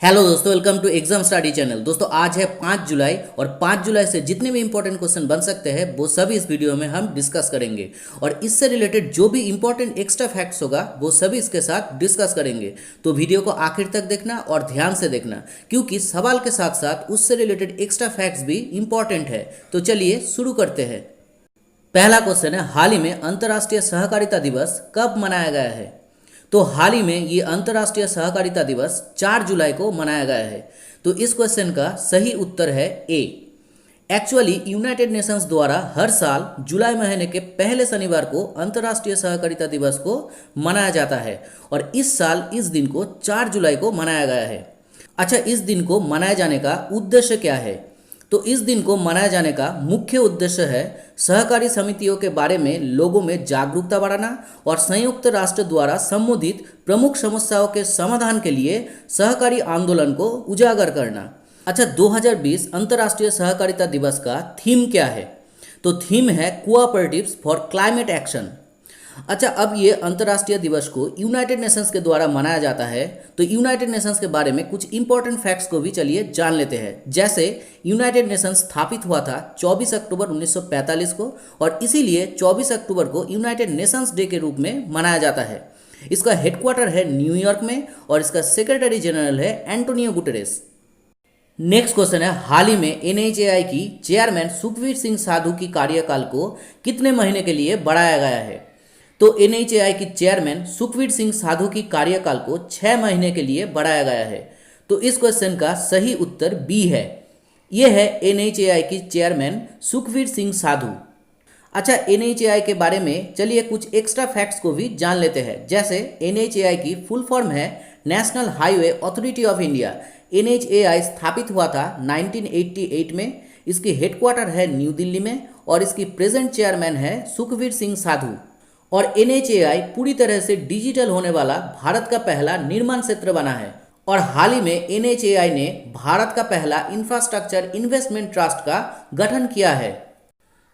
Hello दोस्तों, welcome to exam study channel. दोस्तों आज है 5 जुलाई और 5 जुलाई से जितने भी इंपॉर्टेंट क्वेश्चन बन सकते हैं वो सभी इस वीडियो में हम डिस्कस करेंगे और इससे रिलेटेड जो भी इंपॉर्टेंट एक्स्ट्रा फैक्ट्स होगा वो सभी इसके साथ डिस्कस करेंगे। तो वीडियो को आखिर तक देखना और ध्यान से देखना, क्योंकि सवाल के साथ साथ उससे रिलेटेड एक्स्ट्रा फैक्ट्स भी इंपॉर्टेंट है। तो चलिए शुरू करते हैं। पहला क्वेश्चन है, हाल ही में अंतर्राष्ट्रीय सहकारिता दिवस कब मनाया गया है? तो हाल ही में ये अंतर्राष्ट्रीय सहकारिता दिवस 4 जुलाई को मनाया गया है। तो इस क्वेश्चन का सही उत्तर है ए। एक्चुअली यूनाइटेड नेशंस द्वारा हर साल जुलाई महीने के पहले शनिवार को अंतर्राष्ट्रीय सहकारिता दिवस को मनाया जाता है और इस साल इस दिन को 4 जुलाई को मनाया गया है। अच्छा, इस दिन को मनाए जाने का उद्देश्य क्या है? तो इस दिन को मनाए जाने का मुख्य उद्देश्य है सहकारी समितियों के बारे में लोगों में जागरूकता बढ़ाना और संयुक्त राष्ट्र द्वारा संबोधित प्रमुख समस्याओं के समाधान के लिए सहकारी आंदोलन को उजागर करना। अच्छा, 2020 अंतर्राष्ट्रीय सहकारिता दिवस का थीम क्या है? तो थीम है कोऑपरेटिव्स फॉर क्लाइमेट एक्शन। अच्छा, अब ये अंतर्राष्ट्रीय दिवस को यूनाइटेड नेशंस के द्वारा मनाया जाता है। तो यूनाइटेड नेशंस के बारे में कुछ इंपॉर्टेंट फैक्ट्स को भी चलिए जान लेते हैं। जैसे यूनाइटेड नेशंस स्थापित हुआ था 24 अक्टूबर 1945 को और इसीलिए 24 अक्टूबर को यूनाइटेड नेशंस डे के रूप में मनाया जाता है। इसका हेडक्वार्टर है न्यूयॉर्क में और इसका सेक्रेटरी जनरल है एंटोनियो गुटेरेस। नेक्स्ट क्वेश्चन है, हाल ही में एनएचएआई की चेयरमैन सुखवीर सिंह साधु की कार्यकाल को कितने महीने के लिए बढ़ाया गया है? तो एनएचएआई की चेयरमैन सुखवीर सिंह साधु की कार्यकाल को 6 महीने के लिए बढ़ाया गया है। तो इस क्वेश्चन का सही उत्तर बी है। यह है एनएचएआई की चेयरमैन सुखवीर सिंह साधु। अच्छा, एनएचएआई के बारे में चलिए कुछ एक्स्ट्रा फैक्ट्स को भी जान लेते हैं। जैसे एनएचएआई की फुल फॉर्म है national highway authority of India. NHAI स्थापित हुआ था 1988 में। इसकी हेडक्वार्टर है न्यू दिल्ली में और इसकी प्रेजेंट चेयरमैन है सुखवीर सिंह साधु। और एनएचएआई पूरी तरह से डिजिटल होने वाला भारत का पहला निर्माण क्षेत्र बना है और हाल ही में एनएचएआई ने भारत का पहला इंफ्रास्ट्रक्चर इन्वेस्टमेंट ट्रस्ट का गठन किया है।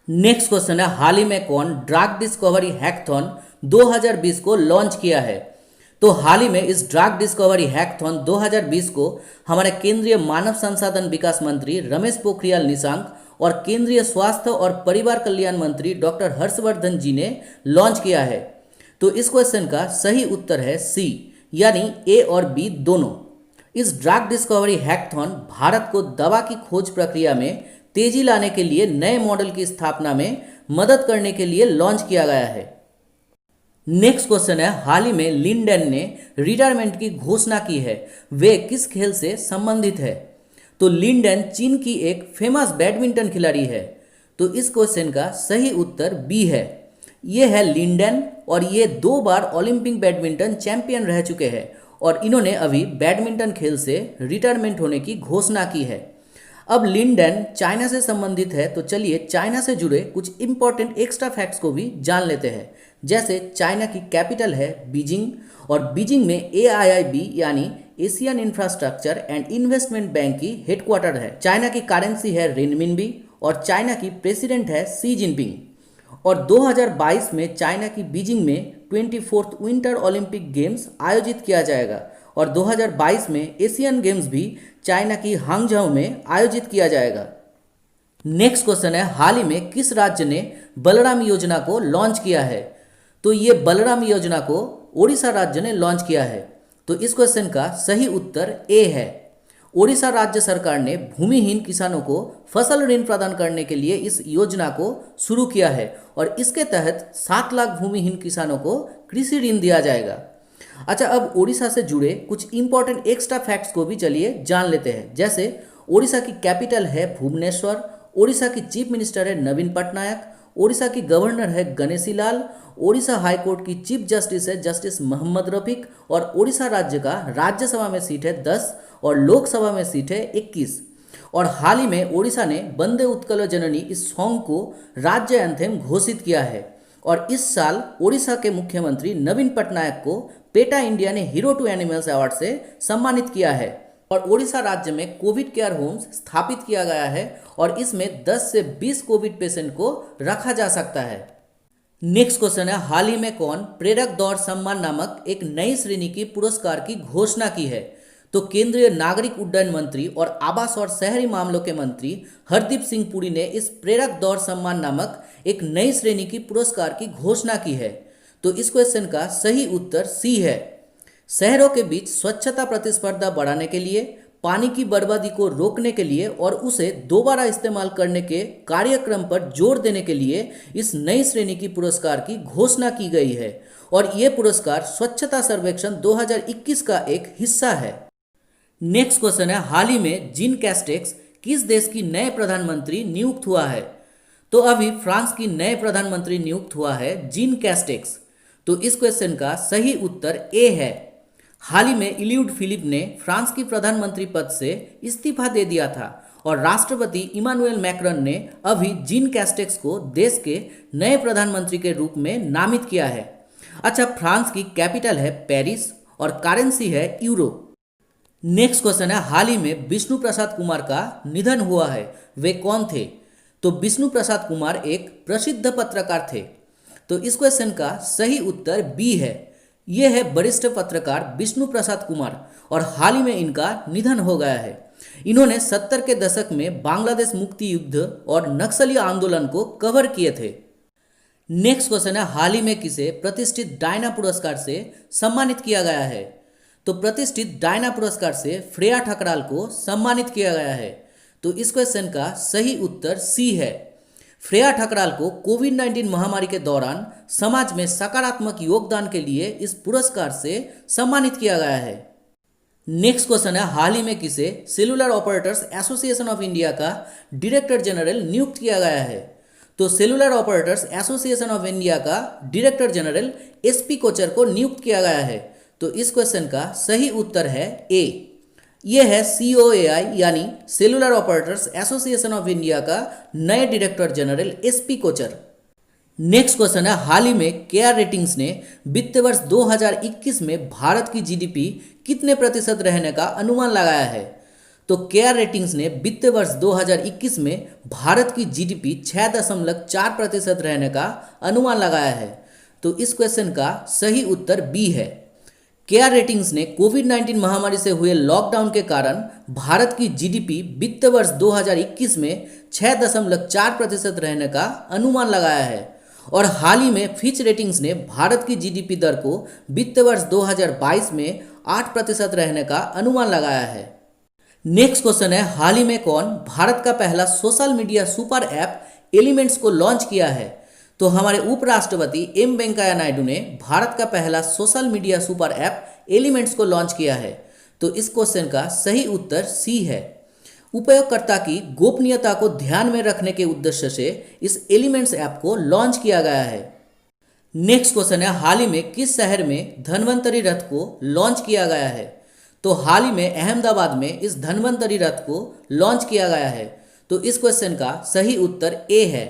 नेक्स्ट क्वेश्चन है, हाल ही में कौन ड्रग डिस्कवरी हैकथॉन 2020 को लॉन्च किया है? तो हाल ही में इस ड्रग डिस्कवरी हैकथॉन 2020 को हमारे केंद्रीय मानव संसाधन विकास मंत्री रमेश पोखरियाल निशंक और केंद्रीय स्वास्थ्य और परिवार कल्याण मंत्री डॉक्टर हर्षवर्धन जी ने लॉन्च किया है। तो इस क्वेश्चन का सही उत्तर है सी, यानी ए और बी दोनों। इस ड्रग डिस्कवरी हैकथॉन भारत को दवा की खोज प्रक्रिया में तेजी लाने के लिए नए मॉडल की स्थापना में मदद करने के लिए लॉन्च किया गया है। नेक्स्ट क्वेश्चन है, हाल ही में लिंडेन ने रिटायरमेंट की घोषणा की है। वे किस खेल से संबंधित है? तो लिंडेन चीन की एक फेमस बैडमिंटन खिलाड़ी है। तो इस क्वेश्चन का सही उत्तर बी है। ये है लिंडेन और ये 2 बार ओलंपिक बैडमिंटन चैंपियन रह चुके हैं और इन्होंने अभी बैडमिंटन खेल से रिटायरमेंट होने की घोषणा की है। अब लिंडेन चाइना से संबंधित है, तो चलिए चाइना से जुड़े कुछ इंपॉर्टेंट एक्स्ट्रा फैक्ट्स को भी जान लेते हैं। जैसे चाइना की कैपिटल है बीजिंग और बीजिंग में AIIB यानी Asian infrastructure and investment bank की हेडक्वार्टर है। चाइना की करेंसी है रेनमिनबी और चाइना की प्रेसिडेंट है शी जिनपिंग। और 2022 में चाइना की बीजिंग में 24th विंटर ओलंपिक गेम्स आयोजित किया जाएगा और 2022 में एशियन गेम्स भी चाइना की हांगझाओ में आयोजित किया जाएगा। नेक्स्ट क्वेश्चन है, हाल ही में किस राज्य ने बलराम योजना को लॉन्च किया है? तो ये बलराम योजना को ओडिशा राज्य ने लॉन्च किया है। तो इस क्वेश्चन का सही उत्तर ए है। ओडिशा राज्य सरकार ने भूमिहीन किसानों को फसल ऋण प्रदान करने के लिए इस योजना को शुरू किया है और इसके तहत 7 लाख भूमिहीन किसानों को कृषि ऋण दिया जाएगा। अच्छा, अब ओडिशा से जुड़े कुछ इंपॉर्टेंट एक्स्ट्रा फैक्ट्स को भी चलिए जान लेते हैं। जैसे ओडिशा की कैपिटल है भुवनेश्वर, ओडिशा की चीफ मिनिस्टर है नवीन पटनायक, ओडिशा की गवर्नर है गणेशी लाल, ओडिशा हाईकोर्ट की चीफ जस्टिस है जस्टिस मोहम्मद रफीक और ओडिशा राज्य का राज्यसभा में सीट है 10 और लोकसभा में सीट है 21। और हाल ही में ओडिशा ने वंदे उत्कल जननी इस सॉन्ग को राज्य एंथेम घोषित किया है और इस साल ओडिशा के मुख्यमंत्री नवीन पटनायक को पेटा इंडिया ने हीरो टू एनिमल्स अवार्ड से सम्मानित किया है। और ओडिशा राज्य में कोविड केयर होम्स स्थापित किया गया है और इसमें 10 से 20 कोविड पेशेंट को रखा जा सकता है। नेक्स्ट क्वेश्चन है, हाल ही में कौन प्रेरक दौड़ सम्मान नामक एक नई श्रेणी की पुरस्कार की घोषणा की है? तो केंद्रीय नागरिक उड्डयन मंत्री और आवास और शहरी मामलों के मंत्री हरदीप सिंह पुरी ने इस प्रेरक दौर सम्मान नामक एक नई श्रेणी की पुरस्कार की घोषणा की है। तो इस क्वेश्चन का सही उत्तर सी है। शहरों के बीच स्वच्छता प्रतिस्पर्धा बढ़ाने के लिए, पानी की बर्बादी को रोकने के लिए और उसे दोबारा इस्तेमाल करने के कार्यक्रम पर जोर देने के लिए इस नई श्रेणी की पुरस्कार की घोषणा की गई है और ये पुरस्कार स्वच्छता सर्वेक्षण 2021 का एक हिस्सा है। नेक्स्ट क्वेश्चन है, हाल ही में जीन कैस्टेक्स किस देश की नए प्रधानमंत्री नियुक्त हुआ है? तो अभी फ्रांस की नए प्रधानमंत्री नियुक्त हुआ है जीन कैस्टेक्स। तो इस क्वेश्चन का सही उत्तर ए है। हाल ही में इलियुड फिलिप ने फ्रांस की प्रधानमंत्री पद से इस्तीफा दे दिया था और राष्ट्रपति इमानुएल मैक्रॉन ने अभी जीन कैस्टेक्स को देश के नए प्रधानमंत्री के रूप में नामित किया है। अच्छा, फ्रांस की कैपिटल है पेरिस और करेंसी है यूरो। नेक्स्ट क्वेश्चन है, हाल ही में विष्णु प्रसाद कुमार का निधन हुआ है, वे कौन थे? तो विष्णु प्रसाद कुमार एक प्रसिद्ध पत्रकार थे। तो इस क्वेश्चन का सही उत्तर बी है। ये है वरिष्ठ पत्रकार विष्णु प्रसाद कुमार और हाल ही में इनका निधन हो गया है। इन्होंने 70 के दशक में बांग्लादेश मुक्ति युद्ध और नक्सली आंदोलन को कवर किए थे। नेक्स्ट क्वेश्चन है, हाल ही में किसे प्रतिष्ठित डायना पुरस्कार से सम्मानित किया गया है? तो प्रतिष्ठित डायना पुरस्कार से श्रेया ठकराल को सम्मानित किया गया है। तो इस क्वेश्चन का सही उत्तर सी है। श्रेया ठकराल को कोविड-19 महामारी के दौरान समाज में सकारात्मक योगदान के लिए इस पुरस्कार से सम्मानित किया गया है। नेक्स्ट क्वेश्चन है, हाल ही में किसे cellular operators association of India का डायरेक्टर जनरल नियुक्त किया गया है? तो cellular operators association of India का डायरेक्टर जनरल एसपी कोचर को नियुक्त किया गया है। तो इस क्वेश्चन का सही उत्तर है ए। यह है COAI यानी cellular operators association of India का नए director general SP Kochhar. Next question है, हाल ही में केआर रेटिंग्स ने वित्त वर्ष 2021 में भारत की जीडीपी कितने प्रतिशत रहने का अनुमान लगाया है? तो केआर रेटिंग्स ने वित्त वर्ष 2021 में भारत की जीडीपी 6.4% रहने का अनुमान लगाया है। तो इस क्वेश्चन का सही उत्तर बी है। केआर रेटिंग्स ने कोविड-19 महामारी से हुए लॉकडाउन के कारण भारत की जीडीपी वित्त वर्ष 2021 में 6.4% रहने का अनुमान लगाया है और हाल ही में फिच रेटिंग्स ने भारत की जीडीपी दर को वित्त वर्ष 2022 में 8% रहने का अनुमान लगाया है। नेक्स्ट क्वेश्चन है, हाल ही में कौन भारत का पहला social media super app elements को लॉन्च किया है? तो हमारे उपराष्ट्रपति एम वेंकैया नायडू ने भारत का पहला social media super app elements को लॉन्च किया है। तो इस क्वेश्चन का सही उत्तर सी है। उपयोगकर्ता की गोपनीयता को ध्यान में रखने के उद्देश्य से इस एलिमेंट्स ऐप को लॉन्च किया गया है। नेक्स्ट क्वेश्चन है, हाल ही में किस शहर में धन्वंतरी रथ को लॉन्च किया गया है? तो हाल ही में अहमदाबाद में इस धन्वंतरी रथ को लॉन्च किया गया है। तो इस क्वेश्चन का सही उत्तर ए है।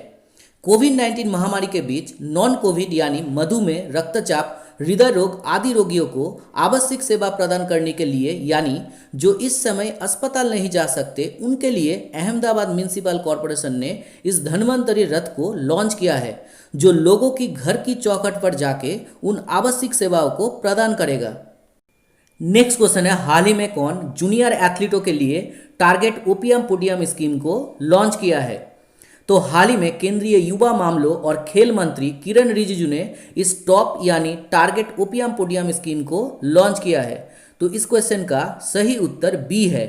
कोविड-19 महामारी के बीच नॉन कोविड यानी मधुमेह, रक्तचाप, हृदय रोग आदि रोगियों को आवश्यक सेवा प्रदान करने के लिए यानी जो इस समय अस्पताल नहीं जा सकते उनके लिए अहमदाबाद म्युनिसिपल कॉरपोरेशन ने इस धन्वंतरी रथ को लॉन्च किया है, जो लोगों की घर की चौखट पर जाके उन आवश्यक सेवाओं को प्रदान करेगा। नेक्स्ट क्वेश्चन है, हाल ही में कौन जूनियर एथलीटों के लिए टारगेट ओपीएम पोडियम स्कीम को लॉन्च किया है? तो हाल ही में केंद्रीय युवा मामलों और खेल मंत्री किरण रिजिजू ने इस टॉप यानी टारगेट ओपीएम पोडियम स्कीम को लॉन्च किया है। तो इस क्वेश्चन का सही उत्तर बी है।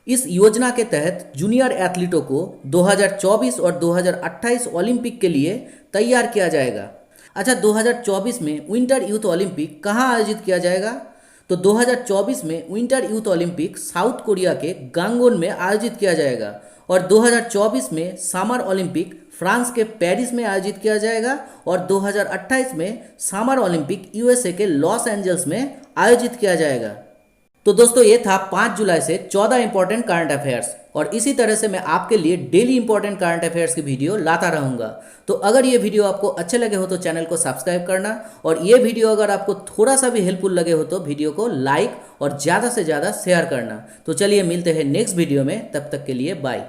इस योजना के तहत जूनियर एथलीटों को 2024 और 2028 ओलंपिक के लिए तैयार किया जाएगा। अच्छा, 2024 में विंटर यूथ ओलंपिक कहाँ आयोजित किया जाएगा? तो 2024 में winter youth Olympic south Korea के गांगवोन में आयोजित किया जाएगा और 2024 में समर ओलंपिक फ्रांस के पेरिस में आयोजित किया जाएगा और 2028 में समर ओलंपिक यूएसए के लॉस एंजल्स में आयोजित किया जाएगा। तो दोस्तों, ये था 5 जुलाई से 14 इंपॉर्टेंट करंट अफेयर्स और इसी तरह से मैं आपके लिए डेली इंपॉर्टेंट करंट अफेयर्स की वीडियो लाता रहूंगा। तो अगर ये वीडियो आपको अच्छे लगे हो तो चैनल को सब्सक्राइब करना और ये वीडियो अगर आपको थोड़ा सा भी हेल्पफुल लगे हो तो वीडियो को लाइक और ज़्यादा से ज़्यादा शेयर करना। तो चलिए मिलते हैं नेक्स्ट वीडियो में, तब तक के लिए बाय।